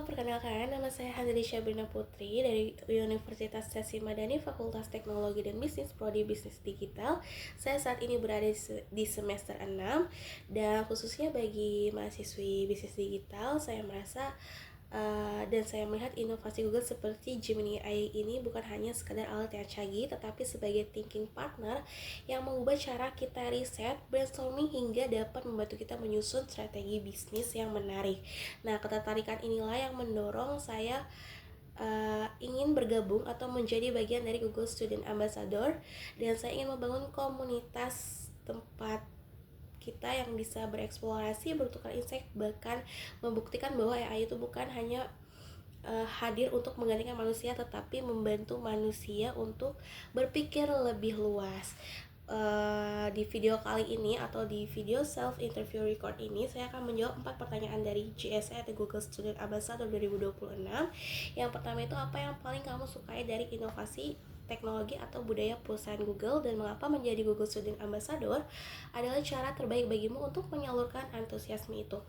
perkenalkan nama saya Handri Syabrina Putri dari Universitas Sesi Madani Fakultas Teknologi dan Bisnis Prodi Bisnis Digital. Saya saat ini berada di semester 6 dan khususnya bagi mahasiswi bisnis digital, saya merasa dan saya melihat inovasi Google seperti Gemini AI ini bukan hanya sekadar alat yang canggih, tetapi sebagai thinking partner yang mengubah cara kita riset, brainstorming hingga dapat membantu kita menyusun strategi bisnis yang menarik. Nah, ketertarikan inilah yang mendorong saya ingin bergabung atau menjadi bagian dari Google Student Ambassador, dan saya ingin membangun komunitas tempat kita yang bisa bereksplorasi, bertukar insight, bahkan membuktikan bahwa AI itu bukan hanya hadir untuk menggantikan manusia, tetapi membantu manusia untuk berpikir lebih luas. Di video kali ini atau di video self interview record ini, saya akan menjawab 4 pertanyaan dari GSE atau Google Student Ambassador 2026. Yang pertama itu, apa yang paling kamu sukai dari inovasi teknologi atau budaya perusahaan Google, dan mengapa menjadi Google Student Ambassador adalah cara terbaik bagimu untuk menyalurkan antusiasme itu.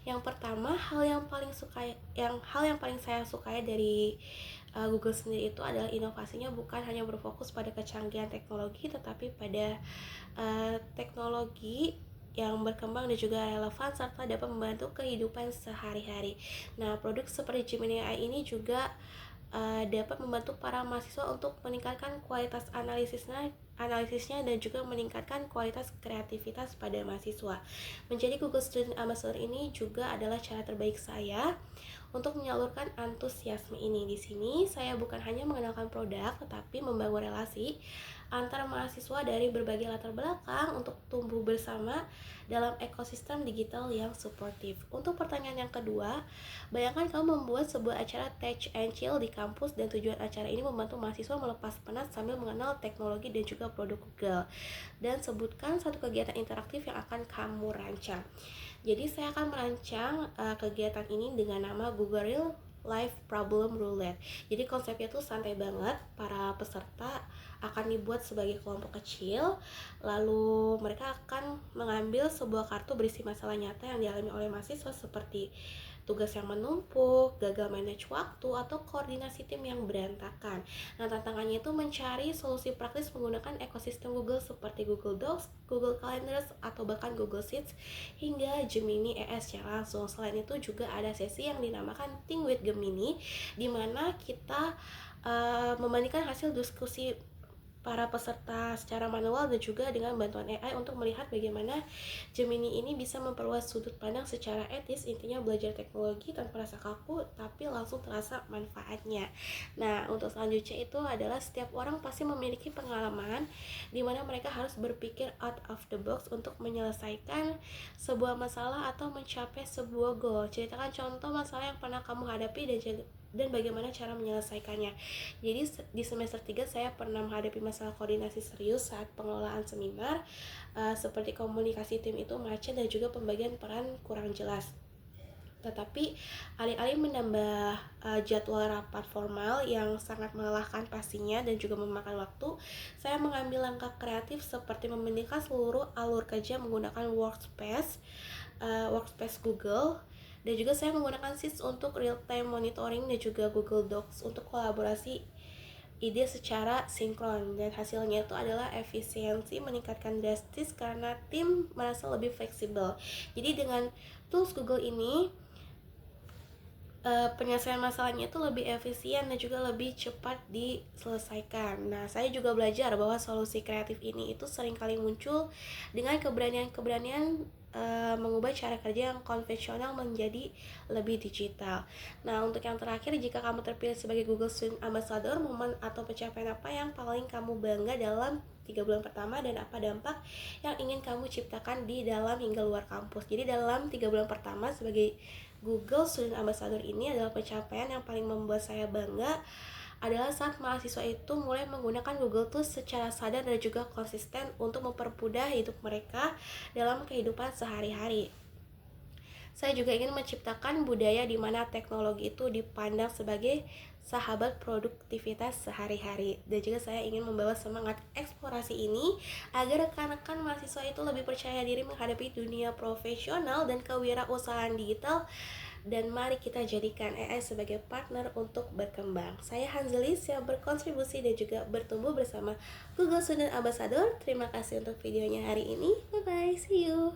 Yang pertama, hal yang paling saya sukai dari Google sendiri itu adalah inovasinya bukan hanya berfokus pada kecanggihan teknologi, tetapi pada teknologi yang berkembang dan juga relevan serta dapat membantu kehidupan sehari-hari. Nah, produk seperti Gemini AI ini juga dapat membantu para mahasiswa untuk meningkatkan kualitas analisisnya dan juga meningkatkan kualitas kreativitas pada mahasiswa. Menjadi Google Student Ambassador ini juga adalah cara terbaik saya untuk menyalurkan antusiasme ini. Di sini saya bukan hanya mengenalkan produk, tetapi membangun relasi antara mahasiswa dari berbagai latar belakang untuk tumbuh bersama dalam ekosistem digital yang suportif. Untuk pertanyaan yang kedua, bayangkan kamu membuat sebuah acara Tech and Chill di kampus, dan tujuan acara ini membantu mahasiswa melepas penat sambil mengenal teknologi dan juga produk Google. Dan sebutkan satu kegiatan interaktif yang akan kamu rancang. Jadi saya akan merancang kegiatan ini dengan nama Google Real Life Problem Roulette. Jadi konsepnya tuh santai banget. Para peserta akan dibuat sebagai kelompok kecil, lalu mereka akan mengambil sebuah kartu berisi masalah nyata yang dialami oleh mahasiswa seperti tugas yang menumpuk, gagal manage waktu, atau koordinasi tim yang berantakan. Nah, tantangannya itu mencari solusi praktis menggunakan ekosistem Google seperti Google Docs, Google Calendar, atau bahkan Google Sheets hingga Gemini AI secara langsung. Selain itu juga ada sesi yang dinamakan Think with Gemini, di mana kita membandingkan hasil diskusi para peserta secara manual dan juga dengan bantuan AI untuk melihat bagaimana Gemini ini bisa memperluas sudut pandang secara etis. Intinya belajar teknologi tanpa rasa kaku, tapi langsung terasa manfaatnya. Nah, untuk selanjutnya itu adalah setiap orang pasti memiliki pengalaman di mana mereka harus berpikir out of the box untuk menyelesaikan sebuah masalah atau mencapai sebuah goal. Ceritakan contoh masalah yang pernah kamu hadapi dan bagaimana cara menyelesaikannya. Jadi di semester 3 saya pernah menghadapi masalah koordinasi serius saat pengelolaan seminar, seperti komunikasi tim itu macet dan juga pembagian peran kurang jelas. Tetapi alih-alih menambah jadwal rapat formal yang sangat melelahkan pastinya dan juga memakan waktu, saya mengambil langkah kreatif seperti membandingkan seluruh alur kerja menggunakan workspace Google, dan juga saya menggunakan Sheets untuk real-time monitoring dan juga Google Docs untuk kolaborasi ide secara sinkron. Dan hasilnya itu adalah efisiensi meningkatkan drastis karena tim merasa lebih fleksibel. Jadi dengan tools Google ini, penyelesaian masalahnya itu lebih efisien dan juga lebih cepat diselesaikan. Nah, saya juga belajar bahwa solusi kreatif ini itu seringkali muncul dengan keberanian mengubah cara kerja yang konvensional menjadi lebih digital. Nah, untuk yang terakhir, jika kamu terpilih sebagai Google Student Ambassador, momen atau pencapaian apa yang paling kamu bangga dalam 3 bulan pertama, dan apa dampak yang ingin kamu ciptakan di dalam hingga luar kampus. Jadi dalam 3 bulan pertama sebagai Google Student Ambassador ini adalah pencapaian yang paling membuat saya bangga adalah saat mahasiswa itu mulai menggunakan Google Tools secara sadar dan juga konsisten untuk mempermudah hidup mereka dalam kehidupan sehari-hari. Saya juga ingin menciptakan budaya di mana teknologi itu dipandang sebagai sahabat produktivitas sehari-hari, dan juga saya ingin membawa semangat eksplorasi ini agar rekan-rekan mahasiswa itu lebih percaya diri menghadapi dunia profesional dan kewirausahaan digital dan mari kita jadikan AI sebagai partner untuk berkembang. Saya Hanzelis yang berkontribusi dan juga bertumbuh bersama Google Student Ambassador. Terima kasih untuk videonya hari ini. Bye bye, see you.